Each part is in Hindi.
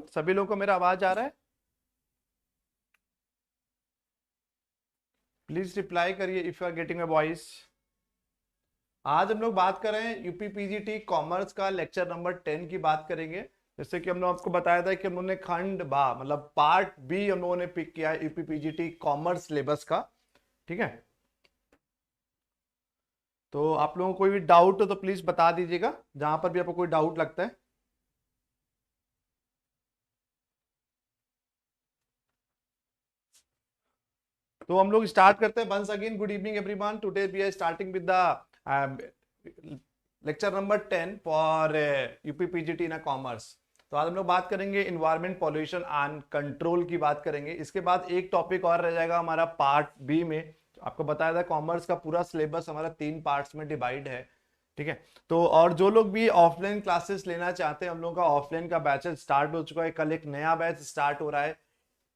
सभी लोगों को मेरा आवाज आ रहा है? प्लीज रिप्लाई करिए if you are getting my voice. आज हम लोग बात कर रहे हैं यूपी पीजीटी कॉमर्स का लेक्चर नंबर 10 की बात करेंगे। जैसे कि हम लोग आपको बताया था कि हम लोगों ने खंड बा मतलब पार्ट बी हम लोगों ने पिक किया है यूपी पीजीटी कॉमर्स सिलेबस का। ठीक है, तो आप लोगों को कोई भी डाउट हो तो प्लीज बता दीजिएगा, जहां पर भी आपको कोई डाउट लगता है। तो हम लोग स्टार्ट करते हैं। Once again good evening everyone. Today we are starting with the lecture number 10 for UP PGT ना कॉमर्स। तो आज हम लोग बात करेंगे इन्वायरमेंट पॉल्यूशन एंड कंट्रोल की बात करेंगे। इसके बाद एक टॉपिक और रह जाएगा हमारा पार्ट बी में। आपको बताया था कॉमर्स का पूरा सिलेबस हमारा 3 पार्ट्स में डिवाइड है। ठीक है, तो और जो लोग भी ऑफलाइन क्लासेस लेना चाहते हैं, हम लोगों का ऑफलाइन का बैच स्टार्ट हो चुका है। कल एक नया बैच स्टार्ट हो रहा है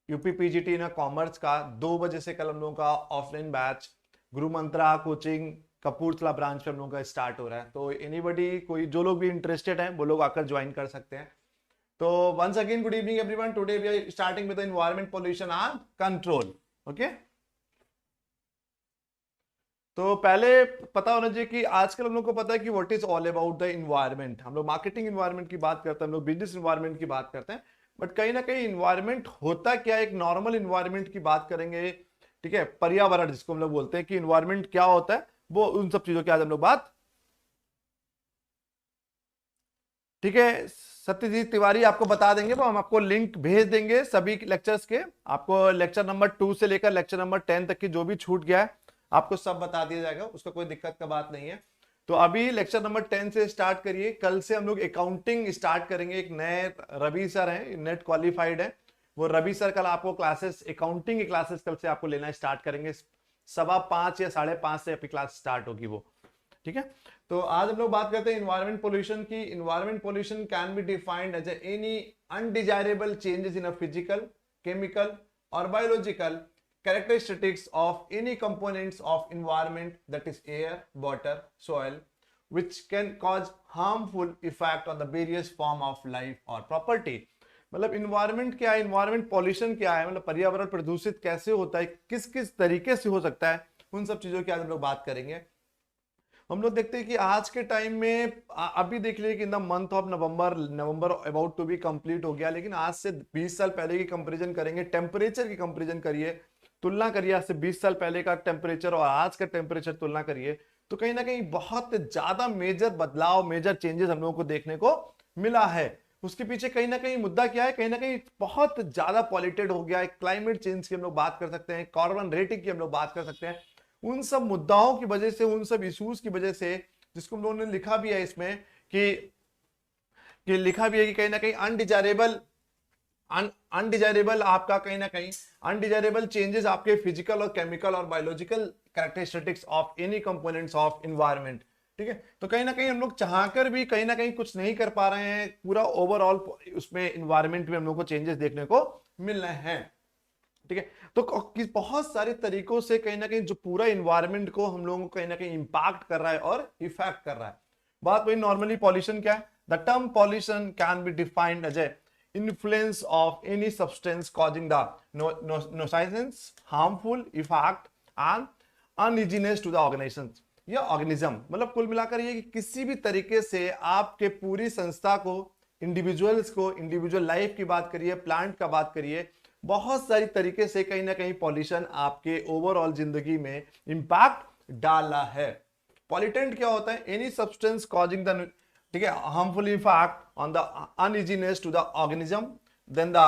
यूपी पीजीटी ना कॉमर्स का। 2 बजे से कल हम लोगों का ऑफलाइन बैच गुरु मंत्रा कोचिंग कपूरथला ब्रांच पे हम लोगों का स्टार्ट हो रहा है। तो एनीबडी कोई जो लोग भी इंटरेस्टेड हैं वो लोग आकर ज्वाइन कर सकते हैं। तो once again good evening everyone. Today we are starting with the environment pollution and control. Okay, तो पहले पता होना चाहिए कि आजकल हम लोग को पता है कि what is all about the environment. हम लोग मार्केटिंग इन्वायरमेंट की बात करते हैं, हम लोग बिजनेस इन्वायरमेंट की बात करते हैं, बट कहीं ना कहीं इन्वायरमेंट होता क्या है, एक नॉर्मल इन्वायरमेंट की बात करेंगे। ठीक है, पर्यावरण जिसको हम लोग बोलते हैं कि इन्वायरमेंट क्या होता है, वो उन सब चीजों की आज हम लोग बात। ठीक है, सत्यजीत तिवारी आपको बता देंगे, वो हम आपको लिंक भेज देंगे सभी लेक्चर्स के। आपको लेक्चर नंबर 2 से लेकर लेक्चर नंबर 10 तक की जो भी छूट गया है आपको सब बता दिया जाएगा, उसका कोई दिक्कत का बात नहीं है। तो अभी लेक्चर नंबर 10 से स्टार्ट करिए। कल से हम लोग अकाउंटिंग स्टार्ट करेंगे। एक नए रवि सर हैं, नेट क्वालिफाइड है वो रवि सर। कल आपको क्लासेस अकाउंटिंग की क्लासेस कल से आपको लेना स्टार्ट करेंगे। 5:15 या 5:30 से आपकी क्लास स्टार्ट होगी वो। ठीक है, तो आज हम लोग बात करते हैं इन्वायरमेंट पोल्यूशन की। Environment pollution can be defined as any undesirable changes in a physical, chemical और biological characteristics of any components of environment, that is air, water, soil, which can cause harmful effect on the various form of life or property। मतलब इन्वायरमेंट क्या है, इन्वायरमेंट पॉल्यूशन क्या है, मतलब पर्यावरण प्रदूषित कैसे होता है, किस किस तरीके से हो सकता है, उन सब चीजों की आज हम लोग बात करेंगे। हम लोग देखते हैं कि आज के टाइम में अभी देख लीजिए कि in the month of November about to be complete हो गया, लेकिन आज से 20 साल पहले की कंपैरिजन करेंगे, टेम्परेचर की कंपैरिजन करिए, तुलना करिए आज से 20 साल पहले का टेम्परेचर और आज का टेम्परेचर तुलना करिए, तो कहीं ना कहीं बहुत ज्यादा मेजर बदलाव, मेजर चेंजेस हम लोगों को देखने को मिला है। उसके पीछे कहीं ना कहीं मुद्दा क्या है, कहीं ना कहीं बहुत ज्यादा पॉल्यूटेड हो गया है। क्लाइमेट चेंज की हम लोग बात कर सकते हैं, कार्बन रेटिंग की हम लोग बात कर सकते हैं। उन सब मुद्दाओं की वजह से, उन सब इश्यूज की वजह से, जिसको हम लोगों ने लिखा भी है इसमें कि लिखा भी है कि कहीं ना कहीं अनडिजायरेबल आपका कहीं ना कहीं अनडिजायरेबल चेंजेस आपके फिजिकल और केमिकल और biological characteristics of any components of environment. ठीक है, तो कहीं ना कहीं हम लोग चाहकर भी कहीं ना कहीं कुछ नहीं कर पा रहे हैं। पूरा ओवरऑल उसमें एनवायरनमेंट में हम लोग को चेंजेस देखने को मिल रहे हैं। ठीक है, तो बहुत सारे तरीकों से कहीं ना कहीं जो पूरा इन्वायरमेंट को हम लोगों को कहीं ना कहीं इंपैक्ट कर रहा है और इफेक्ट कर रहा है। बात वही नॉर्मली पॉल्यूशन क्या है, the term pollution can be defined as a influence of any substance causing the nuisance, harmful effect and uneasiness to the organisms या ऑर्गेनिज्म। मतलब कुल मिलाकर ये कि किसी भी तरीके से आपके पूरी संस्था को, इंडिविजुअल्स को, इंडिविजुअल लाइफ की बात करिए, प्लांट का बात करिए, बहुत सारी तरीके से कहीं ना कहीं पॉल्यूशन आपके ओवरऑल जिंदगी में इंपैक्ट डाला है। पॉल्यूटेंट क्या होता है, एनी सब्सटेंस कॉजिंग द, ठीक है, harmful effect on the uneasiness to the organism, then the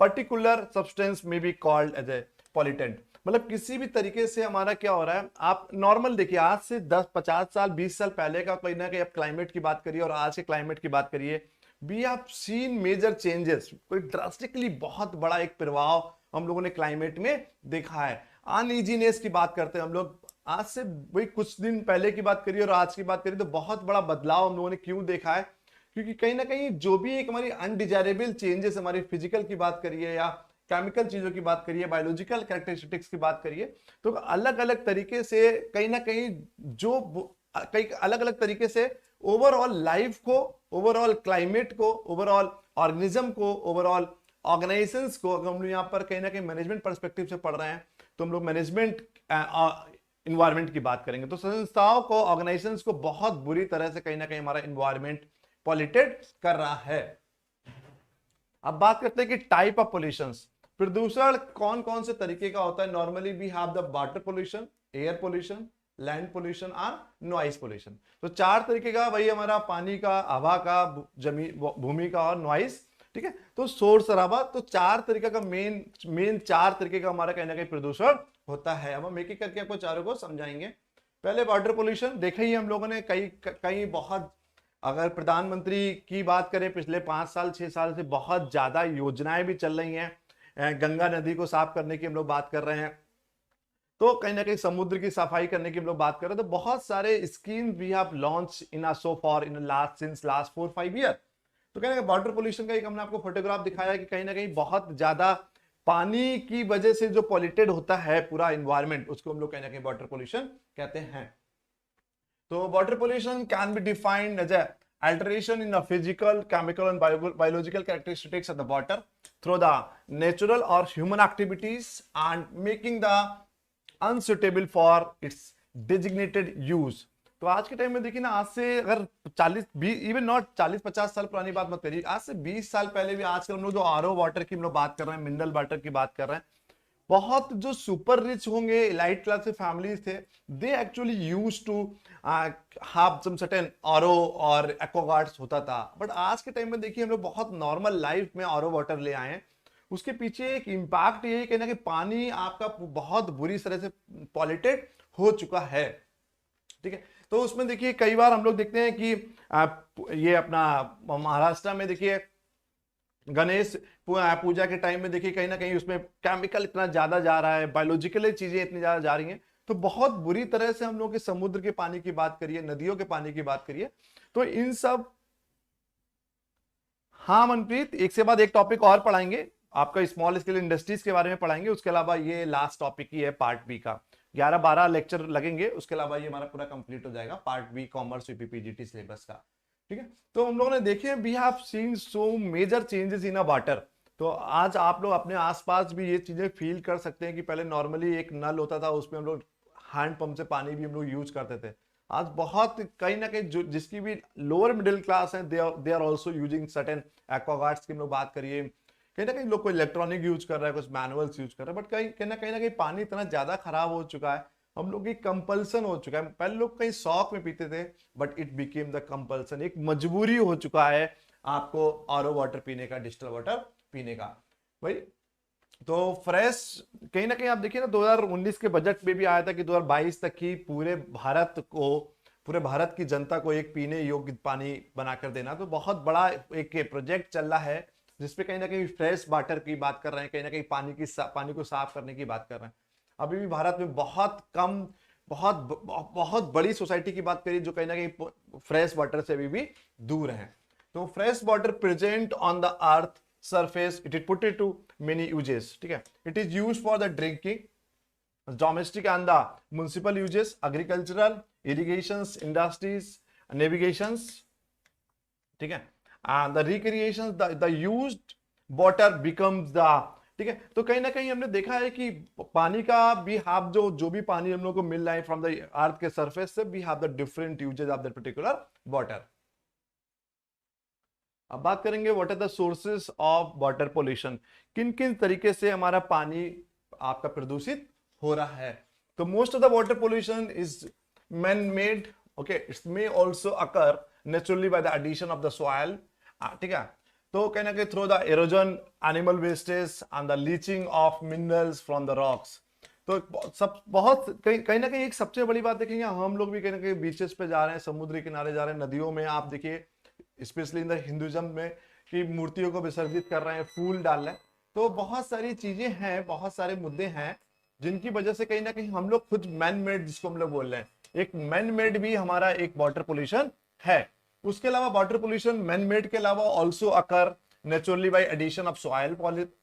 particular substance may be called as a pollutant. मतलब किसी भी तरीके से हमारा क्या हो रहा है, आप नॉर्मल देखिए, आज से 10 50 साल 20 साल पहले का कहीं ना कहीं आप क्लाइमेट की बात करिए और आज के क्लाइमेट की बात करिए, we have seen major changes. कोई ड्रास्टिकली बहुत बड़ा एक प्रभाव हम लोगों ने क्लाइमेट में देखा है। अनइजीनेस की बात करते हैं हम लोग, आज से वही कुछ दिन पहले की बात करिए और आज की बात करिए तो बहुत बड़ा बदलाव हम लोगों ने क्यों देखा है, क्योंकि कहीं ना कहीं जो भी एक हमारी अनडिजायरेबल चेंजेस, हमारी फिजिकल की बात करिए या केमिकल चीजों की बात करिए, बायोलॉजिकल कैरेक्टरिस्टिक्स की बात करिए, तो अलग अलग तरीके से कहीं ना कहीं जो कई अलग अलग तरीके से ओवरऑल लाइफ को, ओवरऑल क्लाइमेट को, ओवरऑल ऑर्गेनिज्म को, ओवरऑल ऑर्गेनाइजेशंस को, अगर हम लोग यहाँ पर कहीं ना कहीं मैनेजमेंट पर्सपेक्टिव से पढ़ रहे हैं तो हम लोग मैनेजमेंट इन्वायरमेंट की बात करेंगे। तो संस्थाओं को, ऑर्गेनाइजेशंस को बहुत बुरी तरह से कहीं ना कहीं हमारा इन्वायरमेंट पॉल्यूटेड कर रहा है। अब बात करते हैं कि टाइप ऑफ पोल्यूशंस, प्रदूषण कौन कौन से तरीके का होता है। Normally we have the water pollution, air pollution, land pollution और नॉइस पोल्यूशन। तो 4 तरीके का, वही हमारा पानी का, हवा का, जमीन भूमि का और नॉइस, ठीक है। तो शोर शराबा, तो 4 तरीके का मेन 4 तरीके का हमारा कहीं ना कहीं प्रदूषण होता है। अब हम एक एक करके आपको चारों को समझाएंगे। पहले वाटर पोल्यूशन देखा ही हम लोगों ने, कई बहुत, अगर प्रधानमंत्री की बात करें पिछले 5 साल 6 साल से बहुत ज्यादा योजनाएं भी चल रही हैं। गंगा नदी को साफ करने की हम लोग बात कर रहे हैं, तो कहीं ना कहीं समुद्र की सफाई करने की हम लोग बात कर रहे हैं। तो बहुत सारे scheme we have launch in so for in since last 4-5 year. तो कहीं ना कहीं वाटर पोल्यूशन का एक हमने आपको फोटोग्राफ दिखाया कि कहीं ना कहीं बहुत ज्यादा पानी की वजह से जो पॉल्यूटेड होता है पूरा इन्वायरमेंट, उसको हम लोग कहीं ना कहीं वाटर पोल्यूशन कहते हैं। तो water pollution can be defined as alteration in the physical, chemical and biological characteristics of the water through the natural or human activities and making the unsuitable for its designated use। तो आज के टाइम में देखिए ना, आज से अगर 40-20 इवन नॉट 40-50 साल पुरानी बात मत करिए, आज से 20 साल पहले भी, आजकल हम लोग जो आरओ वाटर की हम लोग बात कर रहे हैं, मिनरल वाटर की बात कर रहे हैं, बहुत जो सुपर रिच होंगे एलाइट क्लास के फैमिलीज थे, they actually use to have some certain RO और एक्वागार्ड्स होता था। बट आज के टाइम में देखिए हम लोग बहुत नॉर्मल लाइफ में आरओ वाटर ले आए हैं। उसके पीछे एक इम्पैक्ट ये है कि पानी आपका बहुत बुरी तरह से पॉल्यूटेड हो चुका है, ठीक है। तो उसमें देखिए कई बार हम लोग देखते हैं कि ये अपना महाराष्ट्र में देखिए गणेश पूजा के टाइम में देखिए कहीं ना कहीं उसमें केमिकल इतना ज्यादा जा रहा है, बायोलॉजिकल चीजें इतनी ज्यादा जा रही हैं। तो बहुत बुरी तरह से हम लोग के समुद्र के पानी की बात करिए, नदियों के पानी की बात करिए, तो इन सब, हाँ मनप्रीत, एक से बाद एक टॉपिक और पढ़ाएंगे, आपका स्मॉल स्केल इंडस्ट्रीज के बारे में पढ़ाएंगे। उसके अलावा ये लास्ट टॉपिक ही है पार्ट बी का, 11-12 लेक्चर लगेंगे, उसके अलावा ये हमारा पूरा कंप्लीट हो जाएगा part B commerce PPGT syllabus का, ठीक है। तो हम लोगों ने देखे we have seen so major changes in a water. तो आज आप लोग अपने आसपास भी ये चीजें फील कर सकते हैं कि पहले नॉर्मली एक नल होता था, उसमें हम लोग हैंड पंप से पानी भी हम लोग यूज करते थे। आज बहुत कहीं ना कहीं जो जिसकी भी लोअर मिडिल क्लास है, they are also using certain Aquaguards की हम लोग बात करिए, कहीं ना कहीं लोग कोई इलेक्ट्रॉनिक यूज कर रहा है, कुछ मैनुअल्स यूज कर रहा है। बट कहीं ना कहीं पानी इतना ज्यादा खराब हो चुका है, हम लोग की कंपल्सन हो चुका है। पहले लोग कहीं शौक में पीते थे, but it became the compulsion, एक मजबूरी हो चुका है आपको आरओ वाटर पीने का, डिस्टिल वाटर पीने का भाई। तो फ्रेश कहीं ना कहीं आप देखिए ना, 2019 के बजट में भी आया था कि 2022 तक की पूरे भारत की जनता को एक पीने योग्य पानी बनाकर देना। तो बहुत बड़ा एक प्रोजेक्ट चल रहा है जिसपे कहीं ना कहीं फ्रेश वाटर की बात कर रहे हैं, कहीं ना कहीं पानी को साफ करने की बात कर रहे हैं। अभी भी भारत में बहुत कम, बहुत बड़ी सोसाइटी की बात करिए जो कहीं ना कहीं फ्रेश वाटर से अभी भी दूर है। तो fresh water present on the earth surface, it is put into many uses, ठीक है। It is used for the drinking, domestic and the municipal uses, agricultural, irrigations, industries, navigations, ठीक है। And the recreations, the used water becomes the, ठीक है। तो कहीं ना कहीं हमने देखा है कि पानी का भी have जो भी पानी हम लोग को मिल रहा है फ्रॉम द अर्थ के सरफेस से, we have the different uses of that particular water। अब बात करेंगे what are the sources of water pollution, किन किन तरीके से हमारा पानी आपका प्रदूषित हो रहा है। तो most of the water pollution is man made, okay, it's may also occur naturally by the addition of the soil, ठीक है। तो कहीं ना कहीं through the erosion, animal wastage and the leaching of minerals from the rocks. तो सब बहुत कहीं ना कहीं एक सबसे बड़ी बात देखेंगे, हम लोग भी कहीं ना कहीं बीचेस पे जा रहे हैं, समुद्र किनारे जा रहे हैं, नदियों में आप देखिए स्पेशली इन द हिंदुइज्म में कि मूर्तियों को विसर्जित कर रहे हैं, फूल डाल रहे हैं। तो बहुत सारी चीजें हैं, बहुत सारे मुद्दे हैं जिनकी वजह से कहीं ना कहीं हम लोग खुद मैन मेड, जिसको हम लोग बोल रहे हैं, एक मैन मेड भी हमारा एक वाटर पोल्यूशन है। उसके अलावा वाटर पोल्यूशन मैन मेड के अलावा also occur naturally by addition of soil,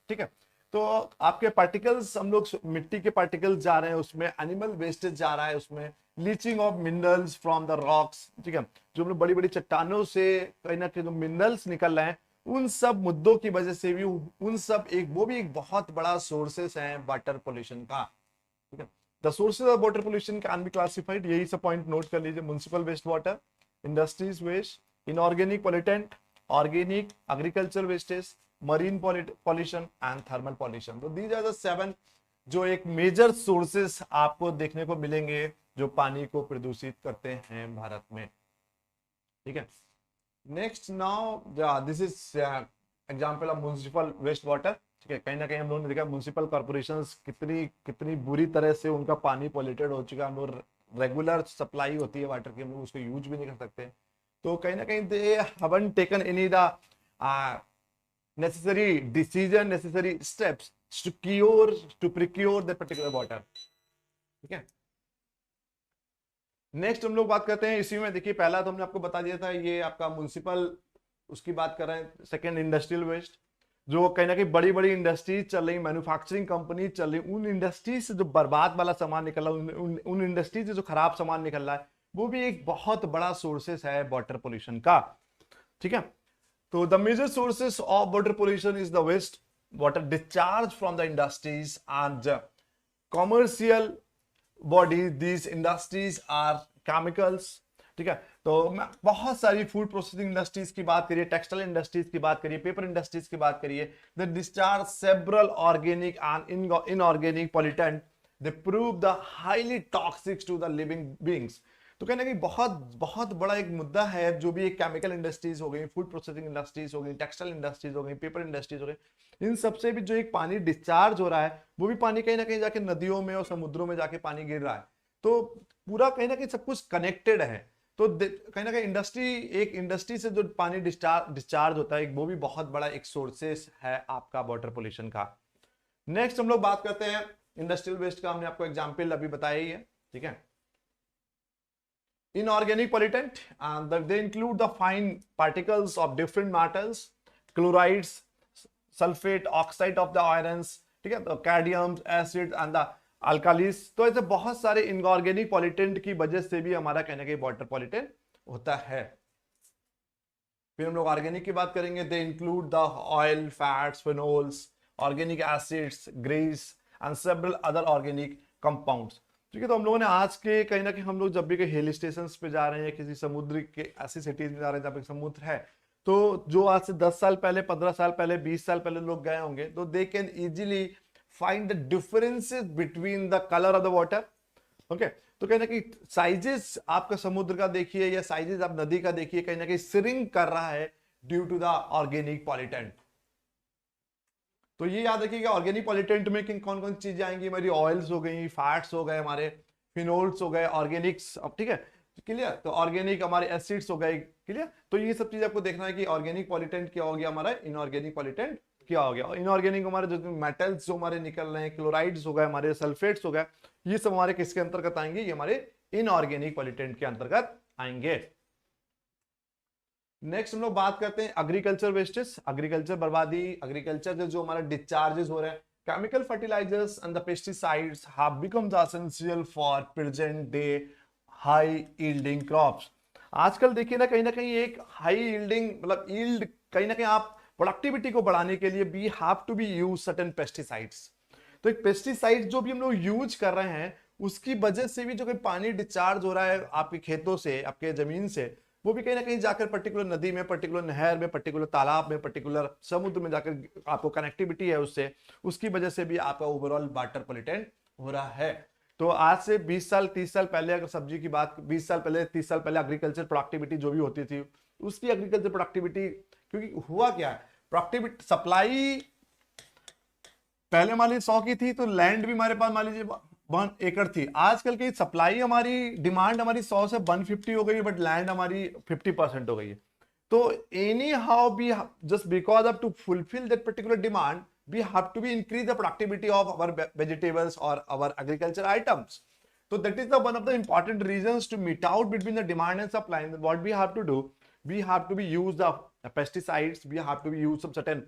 ठीक है। तो आपके पार्टिकल्स, हम लोग मिट्टी के पार्टिकल्स जा रहे हैं, उसमें एनिमल वेस्टेज जा रहा है, उसमें leaching of minerals from the rocks, ठीक है। जो हम लोग बड़ी बड़ी चट्टानों से कहीं ना कहीं जो मिनरल्स निकल रहे हैं उन सब मुद्दों की वजह से भी उन सब एक वो भी एक बहुत बड़ा सोर्सेस है वाटर पोल्यूशन का, ठीक है। The sources of water pollution can be classified, यही सब पॉइंट नोट कर लीजिए। Municipal waste water, industries waste, inorganic pollutant, organic, agriculture wastage, marine pollution and thermal pollution. तो दीज आर द 7 जो एक मेजर सोर्सेस आपको देखने को मिलेंगे जो पानी को प्रदूषित करते हैं भारत में, ठीक है। Next now this is example of municipal waste water, ठीक है। कहीं ना कहीं हम लोगों ने देखा म्युनिसिपल कॉर्पोरेशंस कितनी कितनी बुरी तरह से उनका पानी पॉल्यूटेड हो चुका है, हम लोग रेगुलर सप्लाई होती है वाटर की, हम लोग उसको यूज भी नहीं कर सकते। तो कहीं ना कहीं they haven't taken any the necessary decision, necessary steps to procure that particular water, ठीक है। नेक्स्ट हम लोग बात करते हैं इसी में, देखिए पहला तो हमने आपको बता दिया था ये आपका म्युनिसिपल, उसकी बात कर रहे हैं। सेकंड इंडस्ट्रियल वेस्ट, जो कहीं ना कहीं बड़ी बड़ी इंडस्ट्रीज चल रही, मैन्युफैक्चरिंग कंपनी चल रही, उन इंडस्ट्रीज से जो बर्बाद वाला सामान निकल रहा है, उन इंडस्ट्रीज से जो खराब सामान निकल रहा है, वो भी एक बहुत बड़ा सोर्सेस है वाटर पोल्यूशन का, ठीक है। So the major sources of water pollution is the waste water discharge from the industries and commercial bodies. These industries are chemicals, ठीक है। तो बहुत सारी फूड प्रोसेसिंग इंडस्ट्रीज की बात करिए, टेक्सटाइल इंडस्ट्रीज की बात करिए, पेपर इंडस्ट्रीज की बात करिए, they discharge several organic and inorganic pollutant. They prove the highly toxic to the living beings. तो कहना कि बहुत बहुत बड़ा एक मुद्दा है, जो भी एक केमिकल इंडस्ट्रीज हो गई, फूड प्रोसेसिंग इंडस्ट्रीज हो गई, टेक्सटाइल इंडस्ट्रीज हो गई, पेपर इंडस्ट्रीज हो गई, इन सबसे भी जो एक पानी डिस्चार्ज हो रहा है, वो भी पानी कहीं ना कहीं जाके नदियों में और समुद्रों में जाके पानी गिर रहा है। तो पूरा कहीं ना कहीं सब कुछ कनेक्टेड है। तो कहीं ना कहीं एक इंडस्ट्री से जो पानी डिस्चार्ज होता है, वो भी बहुत बड़ा एक सोर्सेस है आपका वाटर पोल्यूशन का। नेक्स्ट हम लोग बात करते हैं इंडस्ट्रियल वेस्ट का, हमने आपको एग्जाम्पल अभी बताया ही है, ठीक है। Inorganic pollutant, and they include the fine particles of different metals, chlorides, sulfate, oxide of the irons, ठीक है, तो cadmium, acid and the alkalis। तो ऐसे बहुत सारे इनऑर्गेनिक पॉल्यूटेंट की वजह से भी हमारा कहने के वाटर पॉल्यूटेंट होता है। फिर हम लोग ऑर्गेनिक की बात करेंगे, they include the oil, fats, phenols, organic acids, grease and several other organic compounds, ठीक है। तो हम लोगों ने आज के कहीं ना कहीं हम लोग जब भी कहीं हिल स्टेशन पे जा रहे हैं, किसी समुद्र के ऐसी सिटीज में जा रहे हैं जहाँ पे समुद्र है, तो जो आज से 10 साल पहले, 15 साल पहले, 20 साल पहले लोग गए होंगे, तो they can easily find the differences between the colour of the water, okay. तो कहीं ना कहीं साइजेस आपका समुद्र का देखिए या साइजेस आप नदी का देखिए, कहीं ना कहीं श्रिंक कर रहा है due to the organic pollutant. तो ये याद रखिएगा, ऑर्गेनिक पॉल्यूटेंट में कौन कौन चीजें आएंगी, हमारी ऑयल्स हो गई, फैट्स हो गए, हमारे फिनोल्स हो गए, ऑर्गेनिक्स, अब ठीक है, क्लियर। तो ऑर्गेनिक हमारे एसिड्स हो गए, क्लियर। तो ये सब चीज आपको देखना है कि ऑर्गेनिक पॉल्यूटेंट क्या हो गया, हमारा इनऑर्गेनिक पॉल्यूटेंट क्या हो गया। इनऑर्गेनिक हमारे जो मेटल्स जो हमारे निकल रहे हैं, क्लोराइड्स हो गए, हमारे सल्फेट्स हो गए, ये सब हमारे किसके अंतर्गत आएंगे, ये हमारे इनऑर्गेनिक पॉल्यूटेंट के अंतर्गत आएंगे। नेक्स्ट हम लोग बात करते हैं एग्रीकल्चर वेस्टेज, एग्रीकल्चर बर्बादी, एग्रीकल्चर जो हमारा डिस्चार्जेस हो रहे हैं, chemical fertilisers and the pesticides have become essential for present day high yielding crops. आजकल देखिए ना कहीं एक हाई यील्डिंग मतलब यील्ड, कहीं ना कहीं आप प्रोडक्टिविटी को बढ़ाने के लिए we have to be use certain pesticides. तो एक पेस्टिसाइड जो भी हम लोग यूज कर रहे हैं, उसकी वजह से भी जो कोई पानी डिस्चार्ज हो रहा है आपके खेतों से, आपके जमीन से, वो भी कहीं ना कहीं जाकर पर्टिकुलर नदी में, पर्टिकुलर नहर में, पर्टिकुलर तालाब में, पर्टिकुलर समुद्र में जाकर आपको कनेक्टिविटी है उससे, उसकी वजह से भी आपका ओवरऑल वाटर पॉल्यूटेंट हो रहा है। तो आज से 20 साल 30 साल पहले अगर सब्जी की बात, 20 साल पहले 30 साल पहले एग्रीकल्चर प्रोडक्टिविटी जो भी होती थी, उसकी एग्रीकल्चर प्रोडक्टिविटी, क्योंकि हुआ क्या है, प्रोडक्टिविटी सप्लाई पहले मान लीजिए 100 की थी, तो लैंड भी हमारे पास मान लीजिए 1 एकड़ थी। आजकल की सप्लाई हमारी, डिमांड हमारी 100 से 150 हो गई है, बट लैंड हमारी 50% हो गई है। तो anyhow be just because of to fulfil that particular demand, we have to be increase the productivity of our vegetables or our agriculture items. So that is the one of the important reasons to meet out between the demand and supply. And what we have to do, we have to be use the pesticides, we have to be use some certain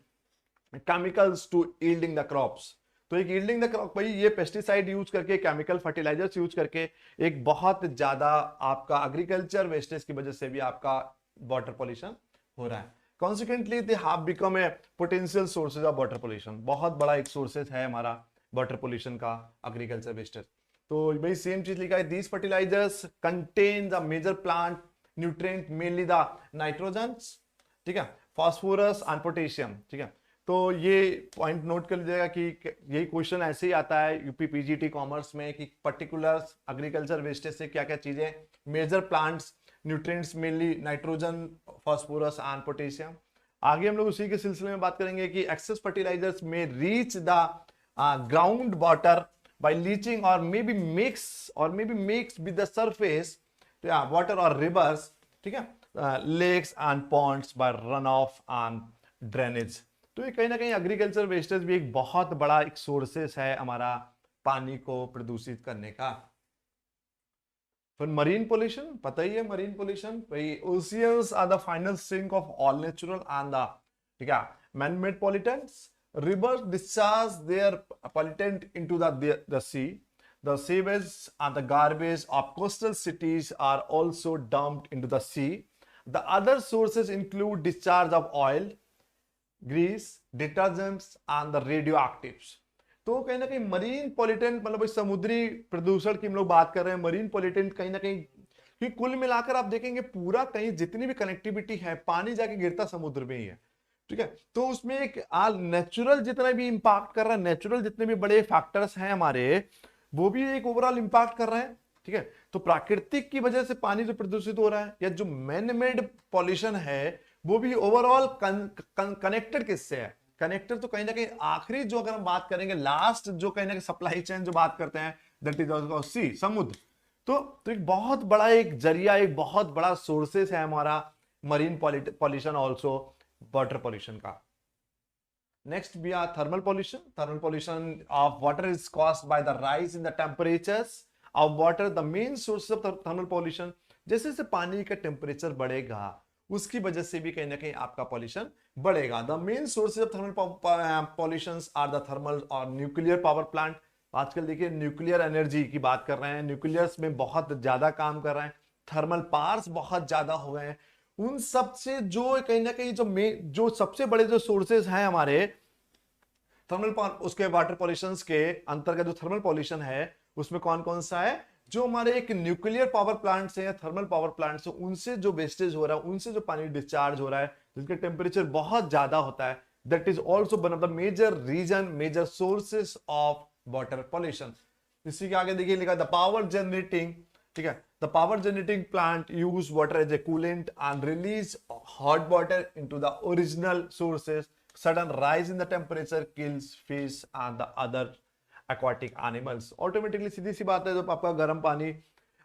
chemicals to yielding the crops. तो एक yielding the crop, भाई ये पेस्टिसाइड यूज करके, केमिकल फर्टिलाइजर्स यूज करके एक बहुत ज्यादा आपका एग्रीकल्चर वेस्टेज की वजह से भी आपका वाटर पॉल्यूशन हो रहा है। Consequently they have become a potential sources of water pollution. बहुत बड़ा एक सोर्सेज है हमारा वाटर पोल्यूशन का एग्रीकल्चर वेस्टेज। तो भाई सेम चीज लिखा है, these fertilisers contain the major plant nutrient mainly the nitrogen, ठीक है, फास्फोरस एंड पोटेशियम, ठीक है। तो ये पॉइंट नोट कर लीजिएगा कि यही क्वेश्चन ऐसे ही आता है यूपी पीजीटी कॉमर्स में कि पर्टिकुलर एग्रीकल्चर वेस्टेज से क्या क्या चीजें, major plants nutrients mainly nitrogen, phosphorus and potassium. आगे हम लोग उसी के सिलसिले में बात करेंगे कि excess fertilisers may reach the ground water by leaching और may be mix with the surface water और रिवर्स, ठीक है, lakes and ponds by run off and drainage. तो ये कहीं ना कहीं एग्रीकल्चर वेस्टेज भी एक बहुत बड़ा एक सोर्सेस है हमारा पानी को प्रदूषित करने का। फिर मरीन पोल्यूशन, पता ही है मरीन पोल्यूशन भाई, oceans are the final sink of all natural and the, ठीक है, man made pollutants. Rivers discharge their pollutant into the sea. The sewage and the garbage of coastal cities are also dumped into the sea. The other sources include discharge of oil, grease, detergents and the radioactives. तो कहीं ना कहीं मरीन पॉल्यूटेंट मतलब समुद्री प्रदूषण की हम लोग बात कर रहे हैं। मरीन पॉल्यूटेंट कहीं ना कहीं कि कुल मिलाकर आप देखेंगे पूरा कहीं जितनी भी कनेक्टिविटी है पानी जाके गिरता समुद्र में ही है, ठीक है। तो उसमें एक नेचुरल जितना भी इंपैक्ट कर रहा है, नेचुरल जितने भी बड़े फैक्टर्स हैं हमारे, वो भी एक ओवरऑल इंपैक्ट कर रहे हैं, ठीक है। तो प्राकृतिक की वजह से पानी जो प्रदूषित हो रहा है या जो मैन मेड पॉल्यूशन है वो भी ओवरऑल कनेक्टेड किससे है? कनेक्टेड तो कहीं ना कहीं आखिरी जो अगर हम बात करेंगे लास्ट जो कहीं ना कहीं सप्लाई चेन जो बात करते हैं दैट इज सी, समुद्र। तो एक बहुत बड़ा एक जरिया, एक बहुत बड़ा सोर्सेस है हमारा marine pollution also water pollution का। Next, we are thermal pollution. Thermal pollution of water is caused by the rise in the temperatures of water. The main source of thermal pollution, जैसे जैसे पानी का टेम्परेचर बढ़ेगा उसकी वजह से भी कहीं ना कहीं आपका पॉल्यूशन बढ़ेगा। The main sources of thermal pollutions are the thermal और न्यूक्लियर पावर प्लांट। आजकल देखिए न्यूक्लियर एनर्जी की बात कर रहे हैं, न्यूक्लियर्स में बहुत ज्यादा काम कर रहे हैं, थर्मल पावर्स बहुत ज्यादा हो गए हैं। उन सब से जो कहीं ना कहीं जो सबसे बड़े जो सोर्सेज हैं हमारे थर्मल उसके वाटर पॉल्यूशन के अंतर्गत जो थर्मल पॉल्यूशन है उसमें कौन कौन सा है? जो हमारे एक न्यूक्लियर पावर प्लांट से या थर्मल पावर प्लांट से उनसे जो वेस्टेज हो रहा है, उनसे जो पानी डिस्चार्ज हो रहा है जिसका टेम्परेचर बहुत ज्यादा होता है, that is also one of the major reason, major sources of water pollution. इसी के आगे देखिए लिखा द पावर जनरेटिंग, ठीक है, the power generating plant use water as a coolant and release hot water into the original sources. Sudden rise in the temperature kills fish and the other aquatic animals. Automatically सीधी सी बात है, जब आपका गर्म पानी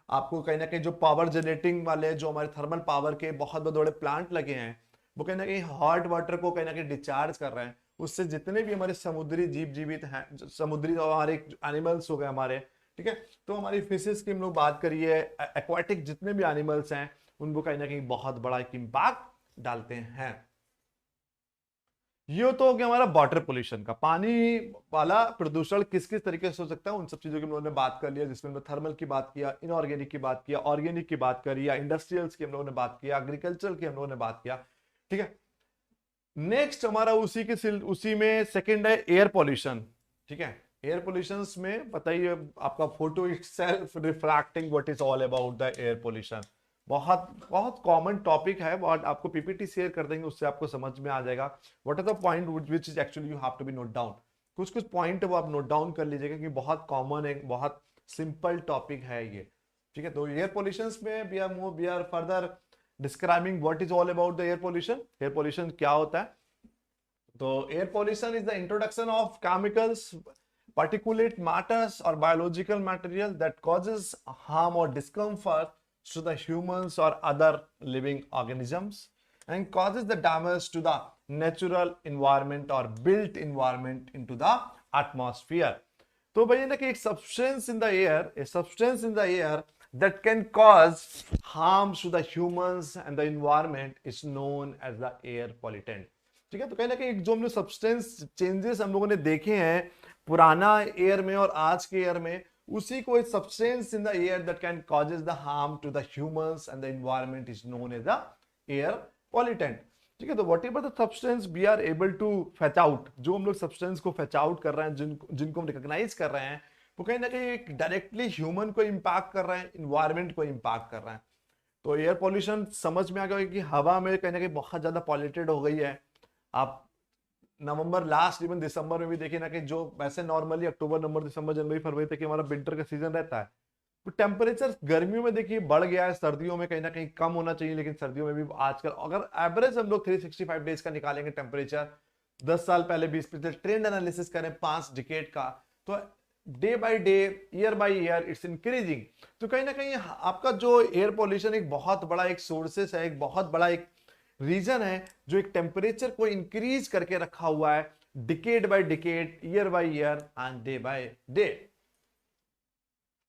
आपको कहीं ना कहीं जो पावर जनरेटिंग वाले जो हमारे थर्मल पावर के बहुत बड़े प्लांट लगे हैं वो कहीं ना कहीं हॉट वाटर को कहीं ना कहीं डिस्चार्ज कर रहे हैं, उससे जितने भी हमारे समुद्री जीव जीवित हैं, समुद्री हमारे एनिमल्स हो गए हमारे, ठीक है, तो हमारी फिशेस की हम लोग बात करिए, एक्वाटिक जितने भी एनिमल्स हैं उनको कहीं ना कहीं बहुत बड़ा एक इम्पैक्ट डालते हैं। ये तो हो गया हमारा वाटर पोल्यूशन का, पानी वाला प्रदूषण किस किस तरीके से हो सकता है उन सब चीजों की हम लोगों ने बात कर लिया, जिसमें हमने थर्मल की बात किया, इनऑर्गेनिक की बात किया, ऑर्गेनिक की बात करी, या इंडस्ट्रियल्स की हम लोगों ने बात किया, एग्रीकल्चर की हम लोगों ने बात किया, ठीक है। नेक्स्ट हमारा उसी में सेकेंड है एयर पॉल्यूशन, ठीक है। एयर पॉल्यूशन में बताइए आपका photo itself refracting what is all about the air pollution. बहुत बहुत कॉमन टॉपिक है, बहुत आपको पीपीटी शेयर कर देंगे, उससे आपको समझ में आ जाएगा what are the point which is actually you have to be note down. कुछ कुछ पॉइंट वो आप नोट डाउन कर लीजिएगा कि बहुत कॉमन है, बहुत सिंपल टॉपिक है ये, ठीक है। तो एयर पॉल्यूशन में we are further describing what is all about the air pollution. Air pollution क्या होता है? तो air pollution is the introduction of chemicals, particulate matters or biological material that causes harm or discomfort to the humans or other living organisms and causes the damage to the natural environment or built environment into the atmosphere. तो भाई ना कि एक substance in the air, a substance in the air that can cause harm to the humans and the environment is known as the air pollutant, ठीक है। तो कहीं ना कहीं जो हमने सब्सटेंस चेंजेस हम लोगों ने देखे हैं पुराना एयर में और आज के एयर में, उसी को substance in the air that can causes the harm to the humans and the environment is known as the air pollutant. ठीक है। तो whatever the substance we are able to fetch out, जो हम लोग सब्सटेंस को फेच आउट कर रहे हैं, जिनको हम रिकॉग्नाइज कर रहे हैं, वो कहीं ना कहीं डायरेक्टली ह्यूमन को इम्पैक्ट कर रहे हैं, इन्वायरमेंट को इम्पैक्ट कर रहे हैं। तो एयर पॉल्यूशन समझ में आ गया कि हवा में कहीं ना कहीं बहुत ज्यादा पॉल्यूटेड हो गई है। आप नवंबर लास्ट इवन दिसंबर में भी देखिए ना कि जो वैसे नॉर्मली अक्टूबर नवंबर दिसंबर जनवरी फरवरी तक हमारा विंटर का सीजन रहता है, तो टेम्परेचर गर्मियों में देखिए बढ़ गया है, सर्दियों में कहीं ना कहीं कम होना चाहिए, लेकिन सर्दियों में भी आजकल अगर एवरेज हम लोग 365 डेज का निकालेंगे टेम्परेचर, 10 साल पहले 20 पिछले ट्रेंड एनालिसिस करें 5 डिकेड का, तो day by day year by year it's increasing. तो कहीं ना कहीं आपका जो एयर पॉल्यूशन एक बहुत बड़ा एक सोर्सेस है, एक बहुत बड़ा एक रीजन है जो एक टेम्परेचर को इंक्रीज करके रखा हुआ है decade by decade, year by year and day by day.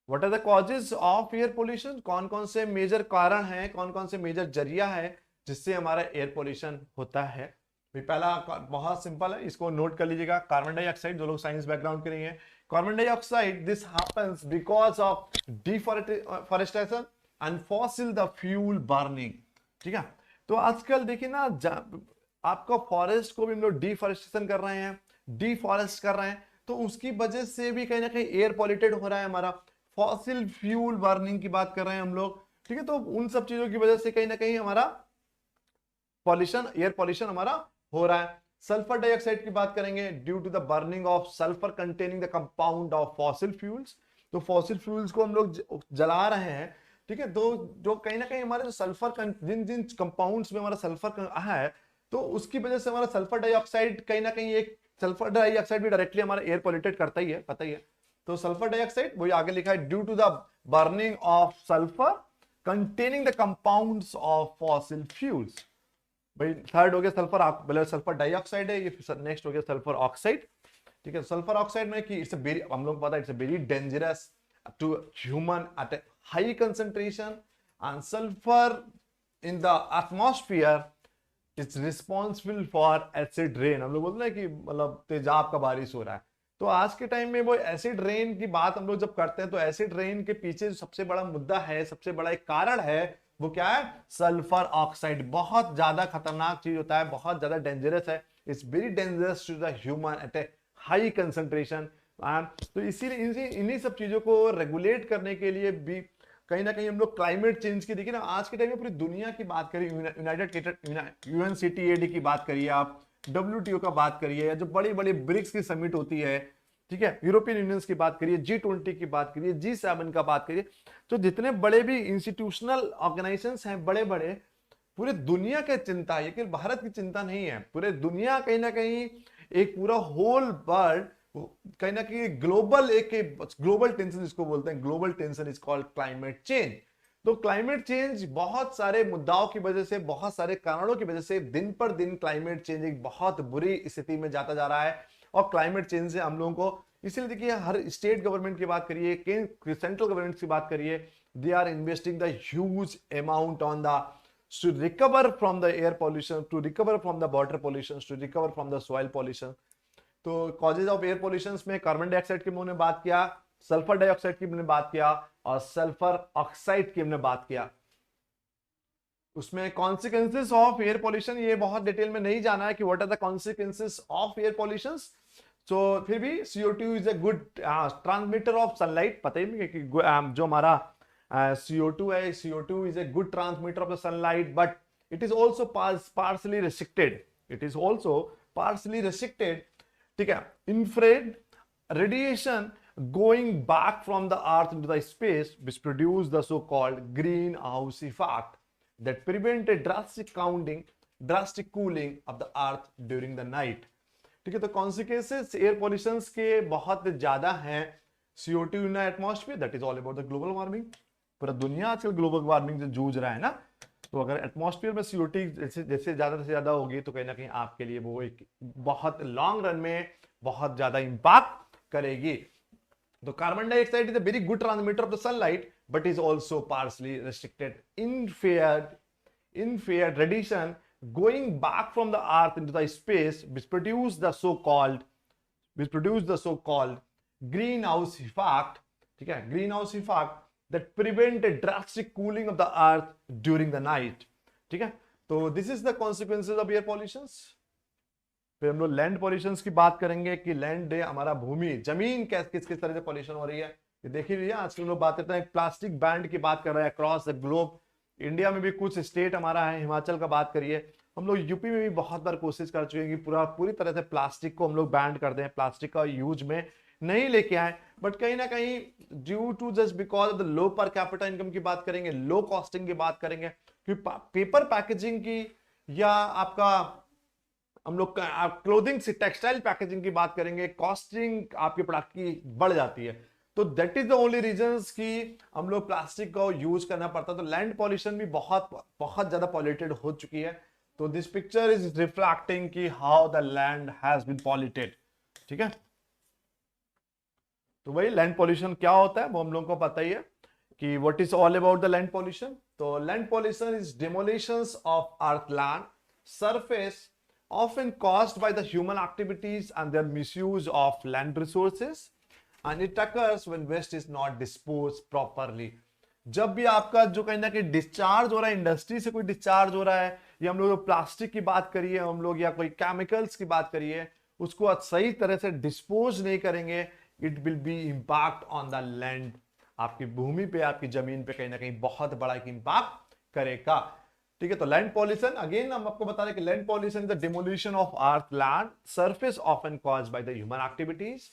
What are the causes of air pollution, कौन कौन से मेजर कारण हैं, कौन कौन से मेजर जरिया है जिससे हमारा एयर पोल्यूशन होता है। पहला बहुत सिंपल है, इसको नोट कर लीजिएगा, कार्बन डाइऑक्साइड। जो लोग साइंस बैकग्राउंड के नहीं है, carbon dioxide this happens because of deforestation and fossil the fuel burning. ठीक है। तो आजकल देखिए ना, आपका फॉरेस्ट को भी हम लोग डिफॉरेस्टेशन कर रहे हैं, डिफॉरेस्ट कर रहे हैं, तो उसकी वजह से भी कहीं ना कहीं एयर पॉल्यूटेड हो रहा है हमारा। फॉसिल फ्यूल बर्निंग की बात कर रहे हैं हम लोग, ठीक है। तो उन सब चीजों की वजह से कहीं ना कहीं हमारा पॉल्यूशन, एयर पॉल्यूशन हमारा हो रहा है। सल्फर डाइऑक्साइड की बात करेंगे, due to the burning of sulphur containing the compound of fossil fuels. तो फॉसिल फ्यूल्स को हम लोग जला रहे हैं, ठीक है। तो जो कहीं ना कहीं हमारे जो सल्फर जिन जिन कंपाउंड्स में हमारा सल्फर है, तो उसकी वजह से हमारा सल्फर डाइऑक्साइड कहीं ना कहीं, एक सल्फर डाइऑक्साइड भी डायरेक्टली हमारा एयर पॉल्यूटेड करता ही है, पता ही है। तो सल्फर डाइऑक्साइड वही आगे लिखा है, due to the burning of sulphur containing the compounds of fossil fuels. भाई थर्ड हो गया सल्फर, पहले सल्फर डाइऑक्साइड है, ये नेक्स्ट हो गया सल्फर ऑक्साइड। ठीक है। सल्फर ऑक्साइड में कि इट्स वेरी, हम लोग पता है it's very dangerous to human at a high concentration, and sulphur in the atmosphere it's responsible for acid rain. हम लोग बोलते हैं कि मतलब तेजाब का बारिश हो रहा है, तो आज के टाइम में वो एसिड रेन की बात हम लोग जब करते हैं, तो एसिड रेन के पीछे जो सबसे बड़ा मुद्दा है, सबसे बड़ा एक कारण है, वो क्या है? Sulphur oxide. बहुत ज्यादा खतरनाक चीज होता है, बहुत ज्यादा डेंजरस है, it's very dangerous to the human at a high concentration. तो इसीलिए इन्हीं सब चीजों को रेगुलेट करने के लिए भी कहीं ना कहीं हम लोग क्लाइमेट चेंज की, देखिए ना आज के टाइम में पूरी दुनिया की बात करिए, UNCTAD की बात करिए, आप WTO का बात करिए, या जो बड़ी बड़ी ब्रिक्स की समिट होती है, ठीक है, यूरोपियन यूनियंस की बात करिए, G20 की बात करिए, G7 का बात करिए, तो जितने बड़े भी इंस्टीट्यूशनल ऑर्गेनाइजेशंस हैं बड़े बड़े, पूरे दुनिया की चिंता है, केवल भारत की चिंता नहीं है, पूरे दुनिया कहीं ना कहीं एक पूरा होल वर्ल्ड कहीं ना कहीं ग्लोबल टेंशन जिसको बोलते हैं, global tension is called climate change. तो क्लाइमेट चेंज बहुत सारे मुद्दाओं की वजह से, बहुत सारे कारणों की वजह से दिन पर दिन क्लाइमेट चेंज एक बहुत बुरी स्थिति में जाता जा रहा है। और क्लाइमेट चेंज से हम लोगों को, इसीलिए देखिए हर स्टेट गवर्नमेंट की बात करिए, सेंट्रल गवर्नमेंट की बात करिए, they are investing the huge amount on the to recover from the air pollution, to recover from the water pollution, to recover from the soil pollution। तो कॉजेज ऑफ एयर पोल्यूशन में कार्बन डाइऑक्साइड की हमने बात किया, सल्फर डाइऑक्साइड की हमने बात किया, और सल्फर ऑक्साइड की हमने बात किया। उसमें कॉन्सिक्वेंसेस ऑफ एयर पोल्यूशन, ये बहुत डिटेल में नहीं जाना है कि what are the consequences of air pollution. तो फिर भी CO2 is a good transmitter of sunlight, पता ही नहीं कि जो हमारा CO2 है, CO2 is a good transmitter of the sunlight, but it is also partially restricted. It is also partially restricted. ठीक है। Infrared radiation going back from the earth into the space, which produce the so-called greenhouse effect that prevent a drastic cooling of the earth during the night। ठीक है। तो consequences एयर पोल्यूशन के बहुत ज्यादा हैं। CO2 in the atmosphere, that is all about the global warming। पूरा दुनिया आजकल ग्लोबल वार्मिंग से जूझ रहा है ना, तो अगर एटमॉस्फेयर में CO2 जैसे ज्यादा से ज्यादा होगी, तो कहीं ना कहीं आपके लिए वो एक बहुत लॉन्ग रन में बहुत ज्यादा इंपैक्ट करेगी। तो carbon dioxide is a very good transmitter of the sunlight, but is also partially restricted. infrared radiation going back from the earth into the space, which produce the so-called greenhouse effect। ठीक है, greenhouse effect that prevent a drastic cooling of the earth during the night। ठीक है। तो this is the consequences of air pollution. फिर हम लोग लैंड पॉल्यूशन की बात करेंगे कि लैंड हमारा भूमि जमीन किस किस तरह से पॉल्यूशन हो रही है। ये देखिए भैया आजकल लोग बात करते हैं प्लास्टिक बैंड की बात कर रहे हैं अक्रॉस द ग्लोब। इंडिया में भी कुछ स्टेट हमारा है, हिमाचल का बात करिए, हम लोग यूपी में भी बहुत बार कोशिश कर चुके हैं कि पूरी तरह से प्लास्टिक को हम लोग बैन कर दें, प्लास्टिक का यूज में नहीं लेके आए। बट कहीं ना कहीं due to just because of the low per capita income की बात करेंगे, लो कॉस्टिंग की बात करेंगे, क्योंकि पेपर पैकेजिंग की या आपका हम लोग क्लोथिंग से टेक्सटाइल पैकेजिंग की बात करेंगे, कॉस्टिंग आपके प्रोडक्ट की बढ़ जाती है। तो that is the only reasons कि हम लोग प्लास्टिक का यूज करना पड़ता है। तो लैंड पॉल्यूशन भी बहुत बहुत ज्यादा पॉल्यूटेड हो चुकी है। तो दिस पिक्चर इज रिफ्लेक्टिंग कि how the land has been polluted. ठीक है, तो वही लैंड पॉल्यूशन क्या होता है वो हम लोगों को पता ही है कि what is all about the land pollution. तो land pollution is demolitions of earth land surface often caused by the human activities and their misuse of land resources, and it occurs when waste is not disposed properly। जब भी आपका जो कहीं ना कहीं डिस्चार्ज हो रहा है, इंडस्ट्री से कोई डिस्चार्ज हो रहा है, या हम लोग प्लास्टिक की बात करिए हम लोग, या कोई केमिकल्स की बात करिए, उसको सही तरह से डिस्पोज नहीं करेंगे, it will be impact on the land. आपकी भूमि पे, आपकी जमीन पे कहीं ना कहीं बहुत बड़ा एक इम्पैक्ट करेगा। ठीक है, तो लैंड पॉल्यूशन अगेन हम आपको बता रहे कि land pollution is the demolition of earth land surface often caused by the human activities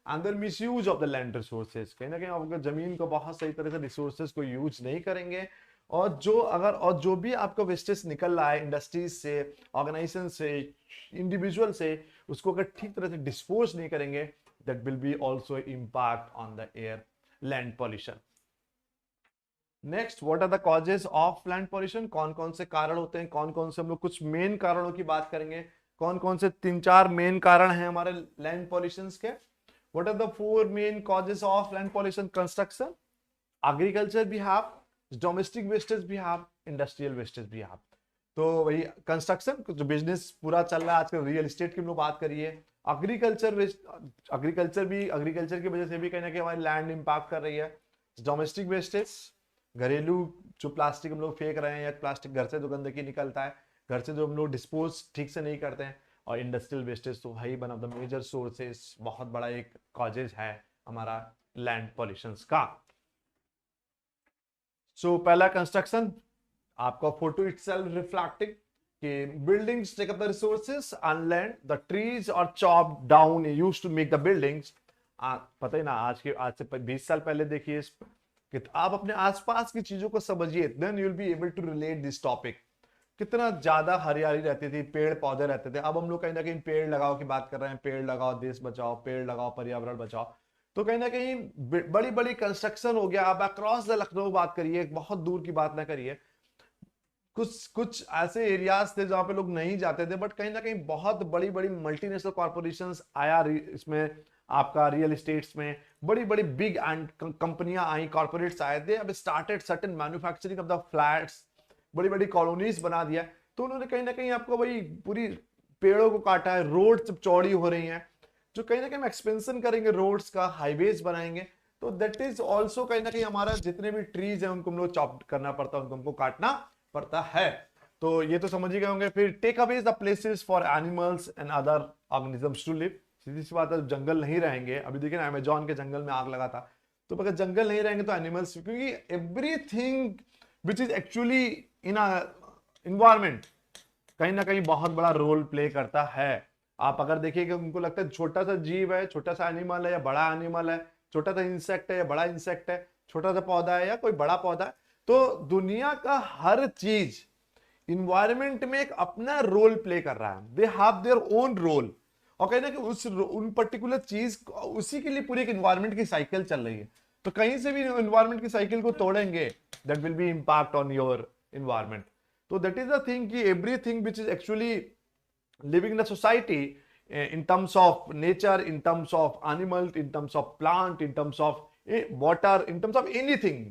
and the misuse of the land resources. कहीं ना कहीं आपका जमीन को बहुत सही तरह से रिसोर्सेज को यूज नहीं करेंगे, और जो भी आपका वेस्टेज निकल रहा है इंडस्ट्रीज से, ऑर्गेनाइजेशन से, इंडिविजुअल से, उसको अगर ठीक तरह से डिस्पोज नहीं करेंगे, that will be also impact on the air land pollution. Next, what are the causes of land pollution. कौन कौन से कारण होते हैं, कौन कौन से, हम लोग कुछ मेन कारणों की बात करेंगे, कौन कौन से 3-4 मेन कारण हैं हमारे लैंड पॉल्यूशन के। What are the 4 main causes of land pollution. Construction, agriculture भी हैव, डोमेस्टिक वेस्टेज भी हैव, इंडस्ट्रियल वेस्टेज भी हैव। तो वही कंस्ट्रक्शन जो बिजनेस पूरा चल रहा है आजकल, रियल एस्टेट की हम लोग बात करिए, एग्रीकल्चर की वजह से भी कहीं ना कहीं हमारी लैंड इंपैक्ट कर रही है। डोमेस्टिक वेस्टेज, घरेलू जो प्लास्टिक हम लोग फेंक रहे हैं, या प्लास्टिक घर से जो गंदगी निकलता है, घर से जो हम लोग डिस्पोज ठीक से नहीं करते हैं, और इंडस्ट्रियल वेस्टेज तो भाई one of the major sources, बहुत बड़ा एक कॉजेज है हमारा लैंड पॉल्यूशन का। सो पहला कंस्ट्रक्शन, आपका फोटो इटसेल्फ रिफ्लेक्टिंग कि buildings take up the resources on land, the trees are chopped down used to make the buildings. पता ही ना, आज से 20 साल पहले देखिए कि आप अपने आसपास की चीजों को समझिए, then you will be able to relate this topic. कितना ज्यादा हरियाली रहती थी, पेड़ पौधे रहते थे। अब हम लोग कहीं ना कहीं पेड़ लगाओ की बात कर रहे हैं, पेड़ लगाओ देश बचाओ, पेड़ लगाओ पर्यावरण बचाओ। तो कहीं ना कहीं बड़ी बड़ी कंस्ट्रक्शन हो गया। आप अक्रॉस द लखनऊ बात करिए, बहुत दूर की बात ना करिए, कुछ ऐसे एरियाज थे जहां पे लोग नहीं जाते थे, बट कहीं ना कहीं बहुत बड़ी बड़ी मल्टीनेशनल कॉर्पोरेशंस आया इसमें, आपका रियल एस्टेट्स में बड़ी बड़ी बिग एंड कंपनियां आई, कॉर्पोरेट्स आए थे, अब started certain manufacturing of the flats, बड़ी बड़ी कॉलोनीज बना दिया। तो उन्होंने कहीं ना कहीं आपको वही पूरी पेड़ों को काटा है, रोड जब चौड़ी हो रही हैं, जो कहीं ना कहीं एक्सपेंशन करेंगे रोड्स का, हाईवेज बनाएंगे, तो दैट इज ऑल्सो कहीं ना कहीं हमारा जितने भी ट्रीज हैं उनको हम लोग चॉप करना पड़ता है, उनको हमको काटना पड़ता है। तो ये तो समझ ही गए होंगे। फिर take away the places for animals and other organisms to live. सीधी सी बात है, जंगल नहीं रहेंगे, अभी देखिए ना अमेजोन के जंगल में आग लगा था, तो अगर जंगल नहीं रहेंगे तो एनिमल्स, क्योंकि everything which is actually in environment कहीं ना कहीं बहुत बड़ा रोल प्ले करता है। आप अगर देखिएगा, उनको लगता है छोटा सा जीव है, छोटा सा एनिमल है या बड़ा एनिमल है, छोटा सा इंसेक्ट है या बड़ा इंसेक्ट है, छोटा सा पौधा है या कोई बड़ा पौधा है, तो दुनिया का हर चीज इन्वायरमेंट में एक अपना रोल प्ले कर रहा है। They have their own role, और कहीं ना कहीं उन पर्टिकुलर चीज उसी के लिए पूरी एक इन्वायरमेंट की साइकिल चल रही है। तो कहीं से भी इन्वायरमेंट की साइकिल को तोड़ेंगे, that will B impact on your environment. तो दैट इज द थिंग कि everything which is actually living in the society, in terms of nature, in terms of animal, in terms of plant, in terms of water, in terms of anything,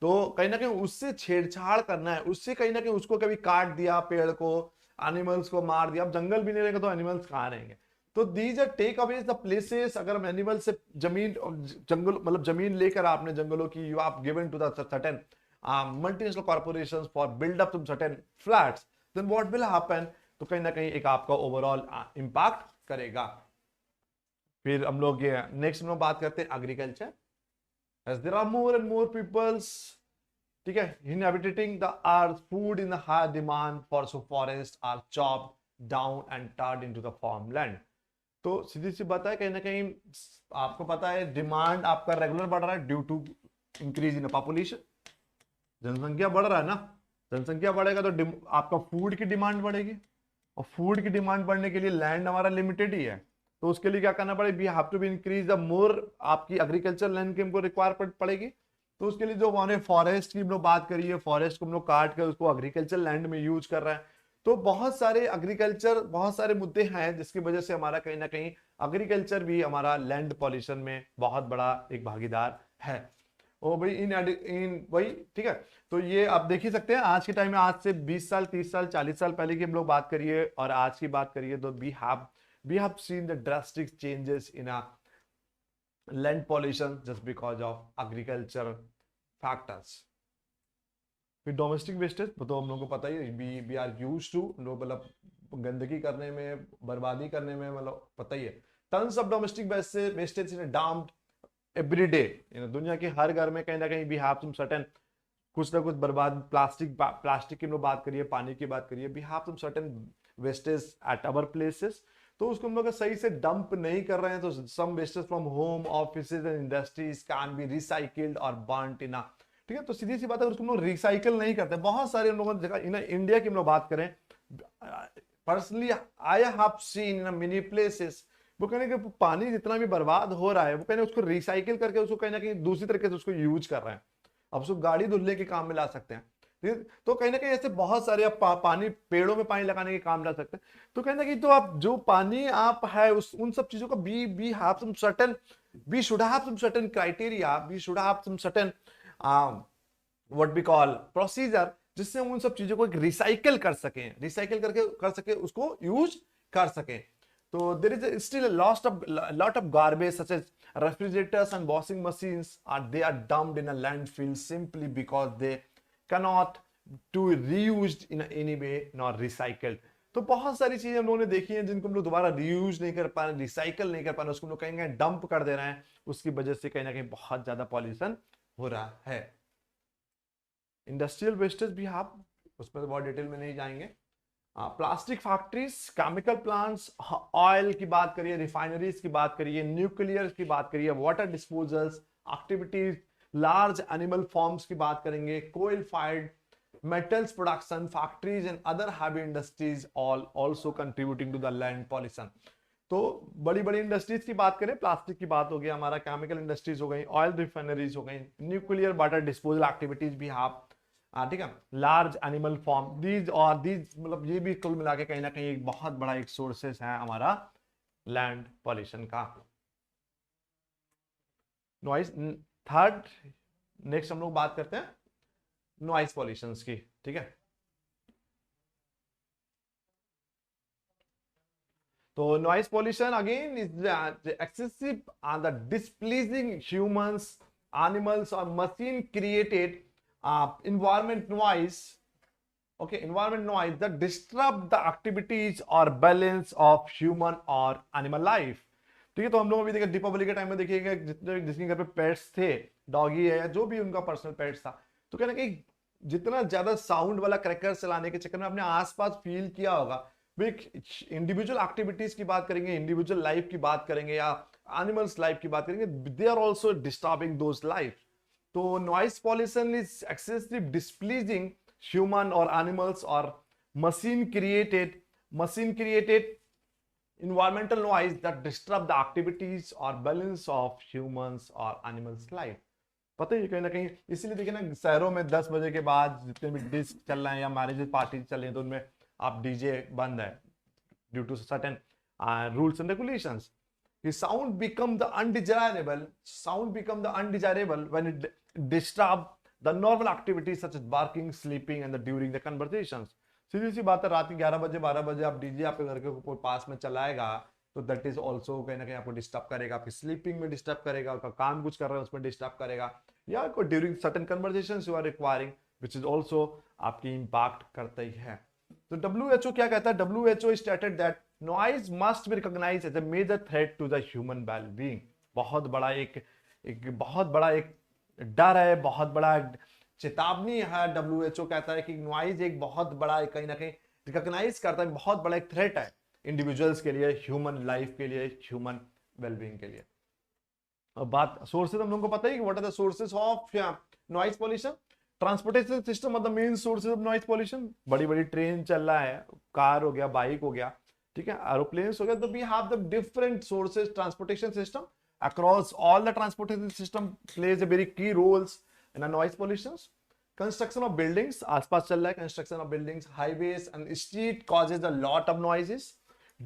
तो कहीं ना कहीं उससे छेड़छाड़ करना है, उससे कहीं ना कहीं उसको कभी काट दिया, पेड़ को, एनिमल्स को मार दिया। अब जंगल भी नहीं रहेंगे तो एनिमल्स कहाँ रहेंगे। तो these are take away the places. अगर हम एनिमल से जमीन, जंगल मतलब जमीन लेकर आपने जंगलों की, you have given to the certain multinational corporations for build up some certain flats, then what will happen, तो कहीं ना कहीं एक आपका ओवरऑल इंपैक्ट करेगा। फिर हम लोग ये नेक्स्ट में बात करते हैं agriculture. As there are more and more peoples, ठीक है, inhabiting the earth, food in the high demand for, so forests are chopped down and turned into the farmland। तो सीधी सी बात है, कहीं ना कहीं आपको पता है डिमांड आपका रेगुलर बढ़ रहा है due to increase in population, जनसंख्या बढ़ रहा है ना, जनसंख्या बढ़ेगा तो आपका फूड की डिमांड बढ़ेगी, और फूड की डिमांड बढ़ने के लिए लैंड हमारा लिमिटेड ही है, तो उसके लिए क्या करना पड़ेगा, we have to be increase the more, आपकी एग्रीकल्चर लैंड की हमको रिक्वायर पड़ेगी। तो उसके लिए जो हमारे फॉरेस्ट की हम लोग बात करिए, फॉरेस्ट को हम लोग काट कर उसको एग्रीकल्चर लैंड में यूज कर रहे हैं। तो बहुत सारे एग्रीकल्चर, बहुत सारे मुद्दे हैं जिसकी वजह से हमारा कहीं ना कहीं एग्रीकल्चर भी हमारा लैंड पॉल्यूशन में बहुत बड़ा एक भागीदार है। ओ भाई इन वही, ठीक है। तो ये आप देख ही सकते हैं आज के टाइम में, आज से 20 साल 30 साल 40 साल पहले की हम लोग बात करिए और आज की बात करिए, तो we have seen the drastic changes in a land pollution just because of agriculture factors. फिर डोमेस्टिक वेस्टेज तो हम लोगों को पता ही है, वी आर यूज्ड टू, लोग मतलब गंदगी करने में, बर्बादी करने में, मतलब पता ही है, tons of domestic wastage in dumped every day. दुनिया के हर घर में कहीं ना कहीं वी हैव सम सर्टेन, कुछ ना कुछ बर्बाद, प्लास्टिक की हम लोग बात करिए, पानी की बात करिए, we have some certain wastage at our places, तो उसको हम लोग सही से डंप नहीं कर रहे हैं। तो some wastage from home, offices and industries can be recycled और बर्न्ड इन, ठीक है। तो सीधी सी बात है, उसको हम लोग रिसाइकिल नहीं करते। बहुत सारे हम लोगों ने जगह, इंडिया की हम लोग बात करें, personally I have seen in many places, वो कहने कि पानी जितना भी बर्बाद हो रहा है, वो कहने उसको रिसाइकिल करके उसको कहीं ना कहीं दूसरी तरीके से उसको यूज कर रहे हैं, अब उसको गाड़ी धुलने के काम में ला सकते हैं, ठीक है। तो कहीं ना कहीं ऐसे बहुत सारे आप पानी, पेड़ों में पानी लगाने के काम ला सकते हैं। तो कहीं ना कहीं तो आप जो पानी आप है उन सब चीजों का we have some certain, we should have some certain criteria, we should have some certain what we call procedure, जिससे हम उन सब चीजों को रिसाइकिल कर सके, उसको यूज कर सके। तो there is still a lot of garbage such as refrigerators and washing machines they are dumped in a landfill simply because they cannot to reused in any way nor recycled। तो बहुत सारी चीजें हम लोगों ने देखी हैं जिनको हम लोग दोबारा रीयूज नहीं कर पा रहे, रिसाइकल नहीं कर पा रहे, उसको हम लोग कहीं डंप कर दे रहे हैं, उसकी वजह से कहीं ना कहीं बहुत ज्यादा पॉल्यूशन हो रहा है। इंडस्ट्रियल वेस्टेज भी आप उसमें बहुत डिटेल में नहीं जाएंगे। Plastic factories, chemical plants, oil की बात करिए, रिफाइनरीज की बात करिए, न्यूक्लियर की बात करिए, water disposals activities, large animal forms की बात करेंगे, कोयल fired metals production, factories and other heavy industries all also contributing to the land pollution। तो बड़ी बड़ी इंडस्ट्रीज की बात करें, प्लास्टिक की बात हो गया, हमारा केमिकल इंडस्ट्रीज हो गई, ऑयल रिफाइनरीज हो गई, न्यूक्लियर वाटर डिस्पोजल एक्टिविटीज भी आप, ठीक है, लार्ज एनिमल फॉर्म, दीज मतलब ये भी कुल मिला के कहीं ना कहीं एक बहुत बड़ा एक सोर्सेस है हमारा लैंड पॉल्यूशन का। नॉइस, थर्ड, नेक्स्ट हम लोग बात करते हैं नॉइस पॉल्यूशन की, ठीक है। तो noise pollution again is excessive and the displeasing humans, animals or machine created environment noise, okay, environment noise that disrupt the activities or balance of human or animal life। ठीक है। तो हम लोग अभी देखिए दीपावली के टाइम में देखिएगा, जितने जिसके घर पे पेट्स थे, डॉगी है या जो भी उनका पर्सनल पेट्स था, तो कहना कि जितना ज्यादा साउंड वाला क्रैकर चलाने के चक्कर में अपने आसपास फील किया होगा। इंडिविजुअल एक्टिविटीज की बात करेंगे, इंडिविजुअल लाइफ की बात करेंगे या एनिमल्स लाइफ की बात करेंगे, they are also disturbing those life. तो noise pollution is excessive displeasing human और एनिमल्स और machine created environmental noise that disrupt the activities or balance of humans or animals life। पता है कहीं ना कहीं, इसीलिए देखिए ना शहरों में 10 बजे के बाद जितने भी डिस्क चल रहे हैं या मैरिज पार्टी चल रही है, तो उनमें आप डीजे बंद है due to certain rules and regulations. Sound become the undesirable when it disturb the normal activities such as barking, sleeping and during the conversations. सीधी सी बात है, रात के 11 बजे 12 बजे आप डीजे आपके घर के पास में चलाएगा, तो दैट इज ऑल्सो कहीं ना कहीं आपको डिस्टर्ब करेगा, आपकी स्लीपिंग में डिस्टर्ब करेगा, आपका काम कुछ कर रहा है उसमें डिस्टर्ब करेगा, या कोई during certain conversations you are requiring, which is also आपकी इंपैक्ट करता ही है। तो WHO क्या कहता है? WHO stated that noise must be recognised as a major threat to the human well being. बहुत बड़ा एक बहुत बड़ा एक डर है, बहुत बड़ा चेतावनी है। WHO कहता है कि नॉइज एक बहुत बड़ा कहीं ना कहीं रिकॉग्नाइज करता है, बहुत बड़ा एक थ्रेट है इंडिविजुअल्स के लिए, ह्यूमन लाइफ के लिए, ह्यूमन वेलबींग के लिए। अब बात सोर्सेज, हम लोगों को पता है कि what are the sources of noise pollution. Transportation system are the main sources of noise pollution. बड़ी बड़ी ट्रेन चल रहा है, कार हो गया, बाइक हो गया, ठीक है, एरोप्लेन्स हो गया, तो we have the different sources transportation system across all the transportation system plays a very key roles in a noise pollution. Construction of buildings, आसपास चल रहा है, construction of buildings, highways and street causes a lot of noises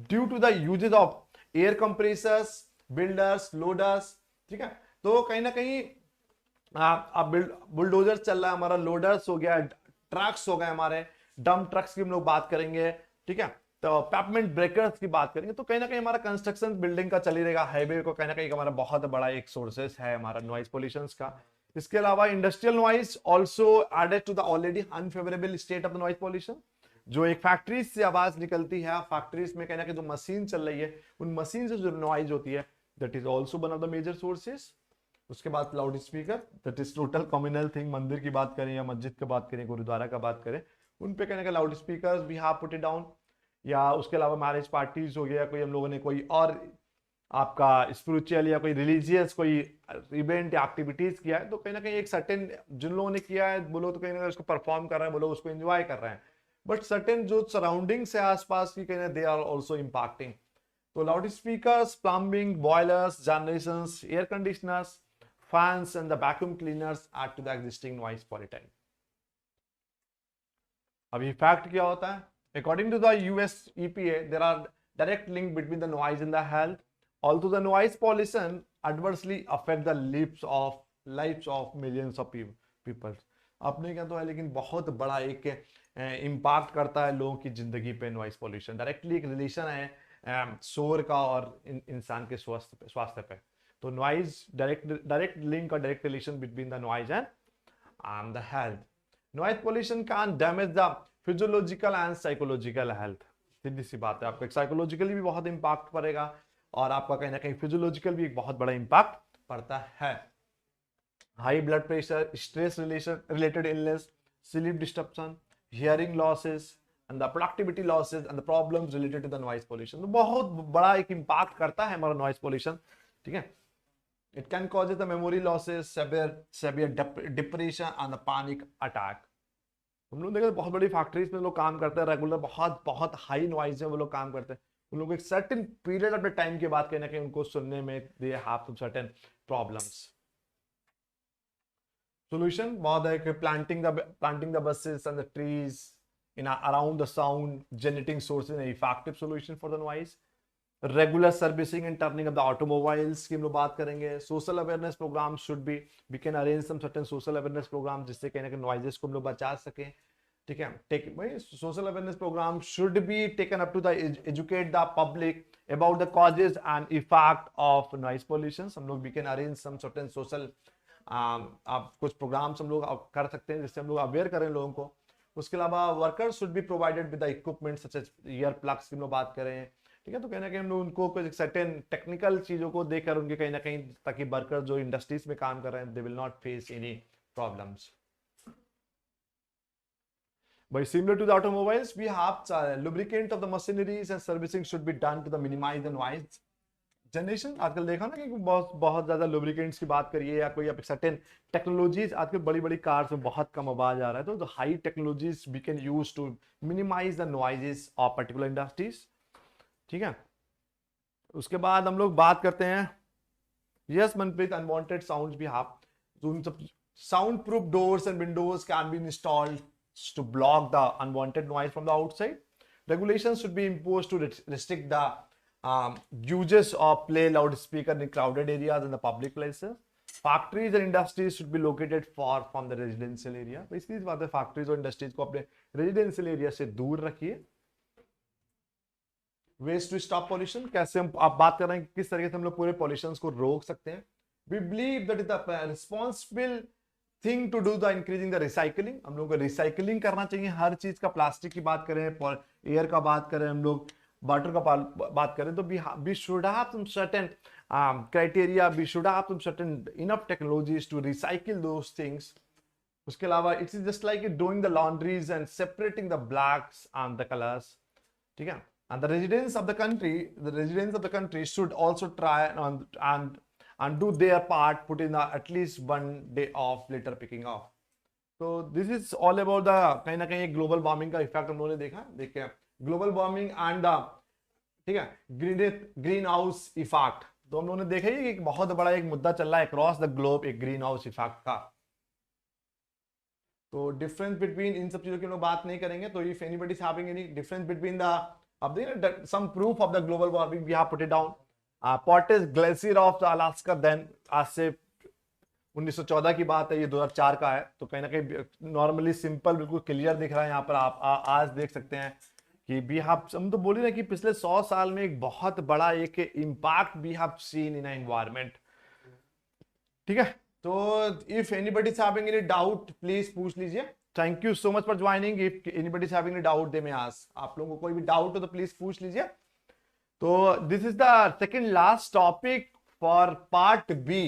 due to the uses of air compressors, builders, loaders, ठीक है। तो कहीं ना कहीं अब बुलडोजर चल रहा है हमारा, लोडर्स हो गया, ट्रक्स हो गए हमारे, डंप ट्रक्स की हम लोग बात करेंगे, ठीक है, तो पेवमेंट ब्रेकर्स की बात करेंगे। तो कहीं ना कहीं हमारा कंस्ट्रक्शन बिल्डिंग का चल ही रहेगा, हाईवे को कहीं ना कहीं हमारा बहुत बड़ा एक सोर्सेस है हमारा नॉइज पोल्यूशन का। इसके अलावा industrial noise also added to the already unfavourable state of the noise pollution. जो एक फैक्ट्रीज से आवाज निकलती है, फैक्ट्रीज में कहीं ना कहीं जो मशीन चल रही है, उन मशीन से जो नॉइज होती है, that is also one of the major sources. उसके बाद loud speaker, that is total communal thing. मंदिर की बात करें या मस्जिद की बात करें, गुरुद्वारा का बात करें, उन पे कहने का loud speaker we have put it down. या उसके अलावा मैरिज पार्टीज हो गया, कोई हम लोगों ने कोई और आपका स्पिरिचुअल या कोई रिलीजियस कोई इवेंट या एक्टिविटीज किया है, तो कहीं ना कहीं एक सर्टेन जिन लोगों ने किया है, वो लोग तो कहीं ना कहीं उसको परफॉर्म कर रहे हैं, वो लोग उसको एंजॉय कर रहे हैं, बट सर्टेन जो सराउंडिंग्स है आसपास की, कहीं दे आर ऑल्सो इम्पैक्टिंग। तो loud speakers, plumbing, boilers, generations, air conditioners, fans and the vacuum cleaners add to the existing noise quality. अभी फैक्ट क्या होता है? According to the US EPA, there are direct link between the noise and the health. Although the noise pollution adversely affect the lives of millions of people. आपने क्या तो है, लेकिन बहुत बड़ा एक इम्पैक्ट करता है लोगों की जिंदगी पे नॉइस पोल्यूशन। डायरेक्टली एक रिलेशन है शोर का और इंसान के स्वास्थ्य पे। तो नॉइज डायरेक्ट लिंक और direct relation between the noise and the health. Noise pollution can damage the physiological and psychological health. सीधी सी बात है, आपको साइकोलॉजिकली भी बहुत इंपैक्ट पड़ेगा और आपका कहीं ना कहीं फिजियोलॉजिकल भी एक बहुत बड़ा इंपैक्ट पड़ता है। High blood pressure, stress related illness, sleep disturbance, hearing losses and the productivity losses and the problems related to the noise pollution. तो बहुत बड़ा एक इंपैक्ट करता है हमारा नॉइज पोल्यूशन, ठीक है। It can cause the memory losses, severe depression and the panic attack. हम लोग देखते हैं बहुत बड़ी फैक्ट्रीज में लोग काम करते हैं रेगुलर, बहुत हाई नॉइज में वो लोग काम करते हैं। उन लोग एक certain period of the time के बाद कहीं ना कहीं उनको सुनने में they have some certain problems. Solution बहुत है कि planting the buses and the trees in around the sound generating sources an effective solution for the noise. Regular servicing and turning off the automobiles की हम लोग बात करेंगे। Social awareness programme should be, we can arrange some certain social awareness programme जिससे कहीं ना कहीं नॉइजेस को हम लोग बचा सकें, ठीक है। Social awareness programme should be taken up to the educate the public about the causes and effect of noise pollution. हम लोग we can arrange some certain social आप कुछ प्रोग्राम्स हम लोग कर सकते हैं जिससे हम लोग अवेयर करें लोगों को। उसके अलावा workers should be provided with the equipment such as ear plugs की हम लोग बात करें, ठीक है। तो कहीं ना कहीं हम लोग उनको कुछ सर्टेन टेक्निकल चीजों को देकर उनके कहीं ना कहीं, ताकि वर्कर जो इंडस्ट्रीज में काम कर रहे हैं, they will not face any problems. By similar to the automobiles, we have lubricant of the machineries and servicing should be done to the minimize the noise generation. आजकल देखा ना कि बहुत ज्यादा lubricants की बात करिए या कोई सर्टेन टेक्नोलॉजीज, आजकल बड़ी बड़ी कार्स में बहुत कम आवाज आ रहा है, तो high technologies we can use to minimise the noises of particular industries, ठीक है। उसके बाद हम लोग बात करते हैं, यस मनप्रीत, अनवांटेड साउंड्स भी हैव, तो उन सब sound proof doors and windows can be installed to block the unwanted noise from the outside. Regulations should be imposed to restrict the uses of play loud speaker in crowded areas and the public places. Factories and industries should be located for from the residential area. इसलिए बात है, फैक्ट्रीज और इंडस्ट्रीज को अपने रेजिडेंशियल एरिया से दूर रखिए। वेज टू स्टॉप पॉल्यूशन, कैसे हम आप बात कर रहे हैं किस तरीके से हम लोग पूरे पॉल्यूशन को रोक सकते हैं। We believe that is the responsible thing to do the increasing the recycling, हम लोग को रिसाइकलिंग करना चाहिए हर चीज का। प्लास्टिक की बात करें, एयर का बात करें, हम लोग वाटर का बात करें, तो we should have some certain criteria, we should have some certain enough technologies to recycle those things. उसके अलावा it's just like doing the laundries and separating the blacks and the colours, ठीक है। And the residents of the country should also try and do their part, put in at least 1 day off litter picking off. तो this is all about the कहीं ना कहीं ग्लोबल वार्मिंग का इफेक्ट हम लोगों ने देखा। देखिए ग्लोबल वार्मिंग एंड ठीक है ग्रीन हाउस इफेक्ट, तो हम लोगों ने देखा ही कि एक बहुत बड़ा एक मुद्दा चल रहा है अक्रॉस द ग्लोब, एक ग्रीन हाउस इफेक्ट का। तो डिफरेंस बिटवीन इन सब चीजों की हम लोग बात नहीं करेंगे। तो if anybody is having any difference between the some proof of the global warming, we have put it down. Portage Glacier of the Alaska, then आज से 1914 की बात है, ये 2004 का है। तो कहीं ना कहीं नॉर्मली सिंपल बिल्कुल क्लियर दिख रहा है यहाँ पर। आप आज देख सकते हैं कि वी हैव, हम तो बोल रहे हैं कि पिछले 100 साल में एक बहुत बड़ा एक impact we have seen in environment, ठीक है। तो if anybody is having any doubt please पूछ लीजिए। Thank you so much for joining. If anybody is having any doubt they may ask, आप लोगों को कोई भी डाउट हो तो प्लीज पूछ लीजिए। तो this is the second last topic for part B.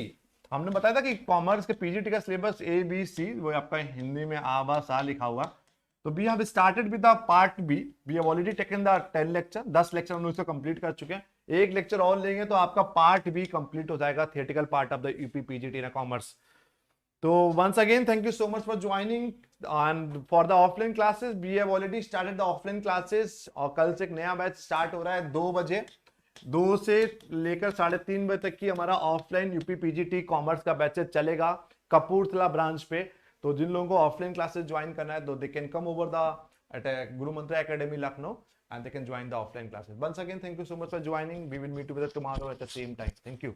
हमने बताया था कि कॉमर्स के पीजीटी का सिलेबस ABC, वो आपका हिंदी में आबा सा लिखा हुआ। तो we have started with the part B. We have already taken the 10 lecture, 10 lecture हमने उसको कंप्लीट कर चुके हैं। एक लेक्चर और लेंगे तो आपका पार्ट बी कंप्लीट हो जाएगा, theoretical part of the UP PGT ना कॉमर्स। तो once again thank you so much for joining and for the offline classes we have already started the offline classes, और कल से एक नया बैच स्टार्ट हो रहा है 2 बजे, 2 से लेकर 3:30 बजे तक की हमारा ऑफलाइन यूपी पीजीटी कॉमर्स का बैच चलेगा कपूरथला ब्रांच पे। तो जिन लोगों को ऑफलाइन क्लासेस ज्वाइन करना है तो they can come over the at Guru Mantra academy Lucknow and they can join the offline classes. Once again, thank you so much for joining. We will meet together tomorrow at the same time. Thank you.